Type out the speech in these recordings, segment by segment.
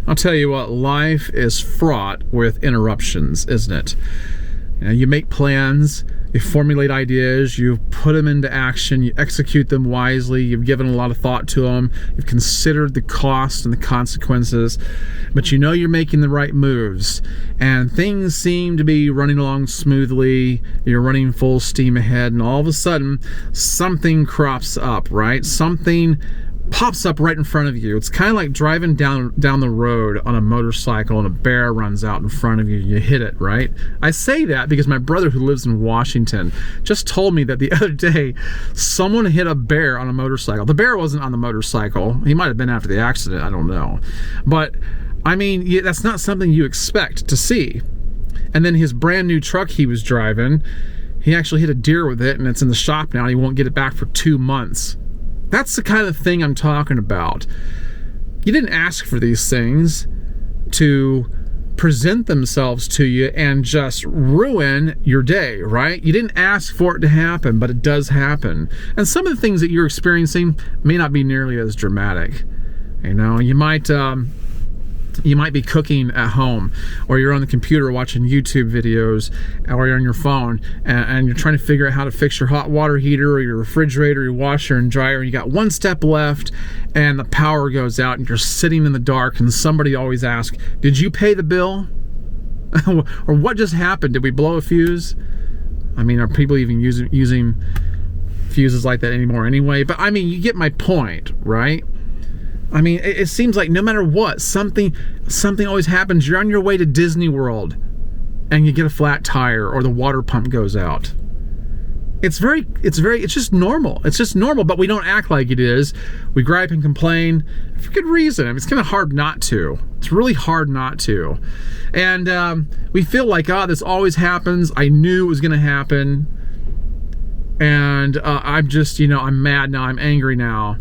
I'll tell you what, life is fraught with interruptions, isn't it? You know, you make plans, you formulate ideas, you put them into action, you execute them wisely, you've given a lot of thought to them, you've considered the cost and the consequences, but you know you're making the right moves, and things seem to be running along smoothly, you're running full steam ahead, and all of a sudden, something crops up, right? Something pops up right in front of you. It's kind of like driving down the road on a motorcycle and a bear runs out in front of you. You hit it, right? I say that because my brother, who lives in Washington, just told me that the other day someone hit a bear on a motorcycle. The bear wasn't on the motorcycle. He might have been after the accident. I don't know. But I mean, that's not something you expect to see. And then his brand new truck he was driving, he actually hit a deer with it, and it's in the shop now, and he won't get it back for 2 months. That's the kind of thing I'm talking about. You didn't ask for these things to present themselves to you and just ruin your day, right? You didn't ask for it to happen, but it does happen. And some of the things that you're experiencing may not be nearly as dramatic. You know, you might be cooking at home, or you're on the computer watching YouTube videos, or you're on your phone and you're trying to figure out how to fix your hot water heater or your refrigerator, your washer and dryer, and you got one step left and the power goes out and you're sitting in the dark, and somebody always asks, did you pay the bill? Or what just happened? Did we blow a fuse? I mean, are people even using fuses like that anymore anyway? But I mean, you get my point, right? I mean, it seems like no matter what, something always happens. You're on your way to Disney World and you get a flat tire, or the water pump goes out. It's just normal. It's just normal, but we don't act like it is. We gripe and complain for good reason. I mean, it's kind of hard not to. It's really hard not to. And we feel like, this always happens. I knew it was going to happen. And I'm just, I'm mad now. I'm angry now.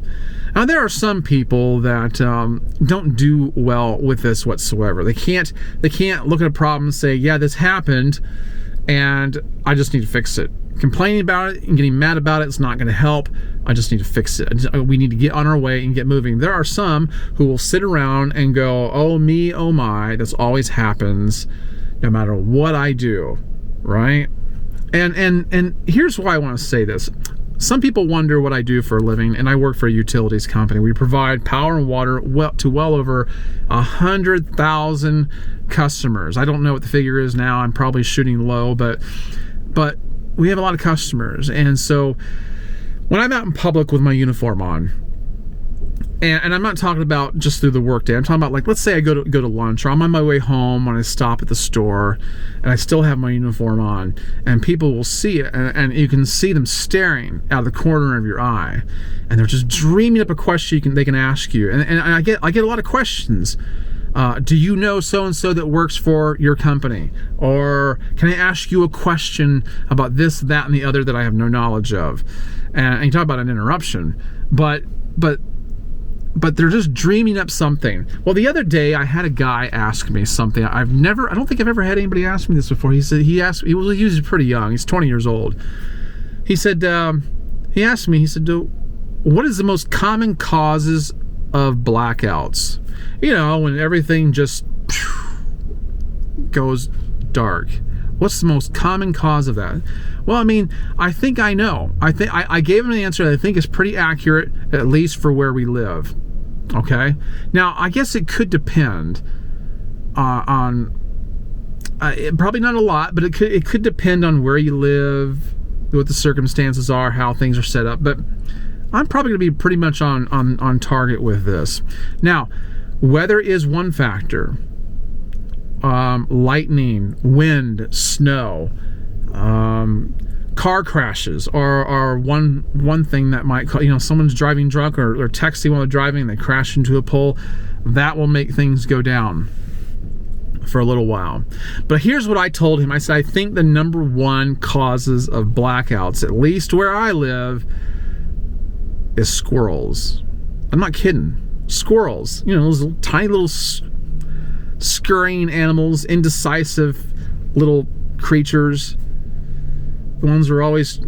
Now, there are some people that don't do well with this whatsoever. They can't look at a problem and say, yeah, this happened, and I just need to fix it. Complaining about it and getting mad about it is not going to help. I just need to fix it. We need to get on our way and get moving. There are some who will sit around and go, oh me, oh my, this always happens no matter what I do, right? And here's why I want to say this. Some people wonder what I do for a living, and I work for a utilities company. We provide power and water to well over 100,000 customers. I don't know what the figure is now. I'm probably shooting low, but we have a lot of customers. And so when I'm out in public with my uniform on, and I'm not talking about just through the workday. I'm talking about, like, let's say I go to lunch, or I'm on my way home when I stop at the store and I still have my uniform on, and people will see it, and you can see them staring out of the corner of your eye, and they're just dreaming up a question they can ask you. And I get a lot of questions. Do you know so-and-so that works for your company? Or can I ask you a question about this, that, and the other that I have no knowledge of? And you talk about an interruption, but they're just dreaming up something. Well, the other day I had a guy ask me something. I don't think I've ever had anybody ask me this before. He was pretty young. He's 20 years old. He said, he asked me, what is the most common causes of blackouts? When everything just goes dark. What's the most common cause of that? Well, I mean, I think I know. I gave him an answer that I think is pretty accurate, at least for where we live. Okay? Now, I guess it could depend on probably not a lot, but it could depend on where you live, what the circumstances are, how things are set up. But I'm probably going to be pretty much on target with this. Now, weather is one factor. Lightning, wind, snow, car crashes are one thing that might cause, someone's driving drunk or texting while they're driving and they crash into a pole. That will make things go down for a little while. But here's what I told him. I said, I think the number one causes of blackouts, at least where I live, is squirrels. I'm not kidding. Squirrels. Those little, tiny little scurrying animals, indecisive little creatures. The ones who are always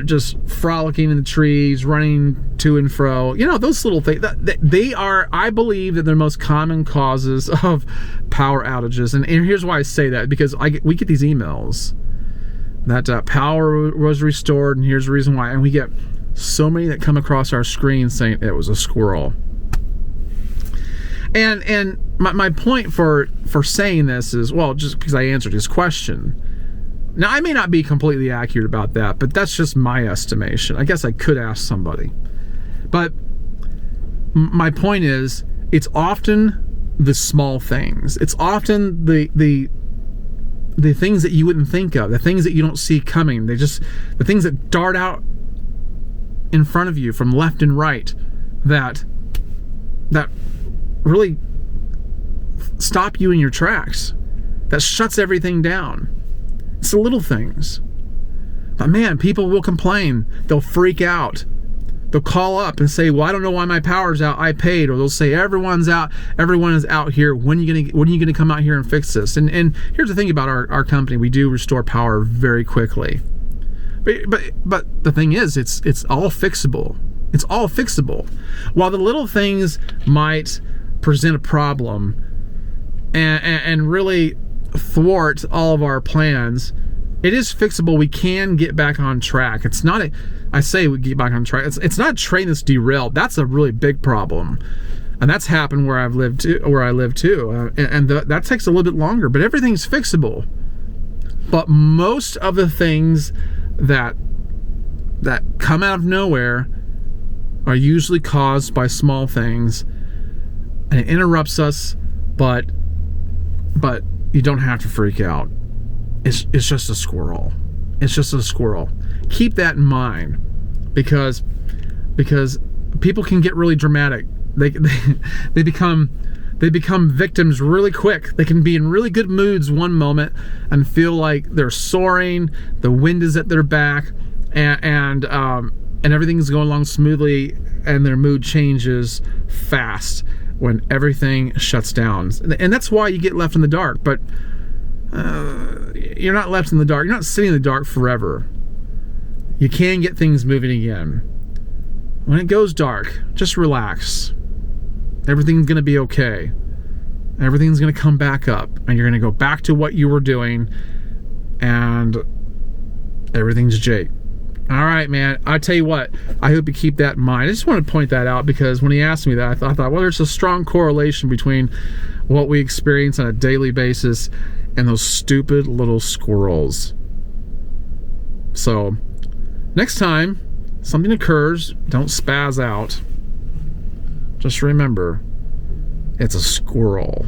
just frolicking in the trees, running to and fro. You know, those little things, they are, I believe that they're the most common causes of power outages. And here's why I say that, because we get these emails that power was restored, and here's the reason why. And we get so many that come across our screen saying it was a squirrel. And my point for saying this is, well, just because I answered his question. Now, I may not be completely accurate about that, but that's just my estimation. I guess I could ask somebody. But my point is, it's often the small things. It's often the things that you wouldn't think of, the things that you don't see coming. The things that dart out in front of you from left and right that really stop you in your tracks, that shuts everything down. It's the little things. But man, people will complain. They'll freak out. They'll call up and say, well, I don't know why my power's out. I paid. Or they'll say, everyone's out. Everyone is out here. When are you gonna come out here and fix this? And here's the thing about our company. We do restore power very quickly. But the thing is, it's all fixable. It's all fixable. While the little things might present a problem and really thwart all of our plans, it is fixable. We can get back on track. It's not I say we get back on track. It's not a train that's derailed. That's a really big problem, and that's happened where I live too. And that takes a little bit longer. But everything's fixable. But most of the things that come out of nowhere are usually caused by small things, and it interrupts us. But you don't have to freak out. It's just a squirrel. It's just a squirrel. Keep that in mind, because people can get really dramatic. They become victims really quick. They can be in really good moods one moment and feel like they're soaring. The wind is at their back, and everything's going along smoothly, and their mood changes fast when everything shuts down. And that's why you get left in the dark. But you're not left in the dark. You're not sitting in the dark forever. You can get things moving again. When it goes dark, just relax. Everything's going to be okay. Everything's going to come back up, and you're going to go back to what you were doing, and everything's Jake. All right, man. I tell you what, I hope you keep that in mind. I just want to point that out, because when he asked me that, I thought, well, there's a strong correlation between what we experience on a daily basis and those stupid little squirrels. So, next time something occurs, don't spaz out. Just remember, it's a squirrel.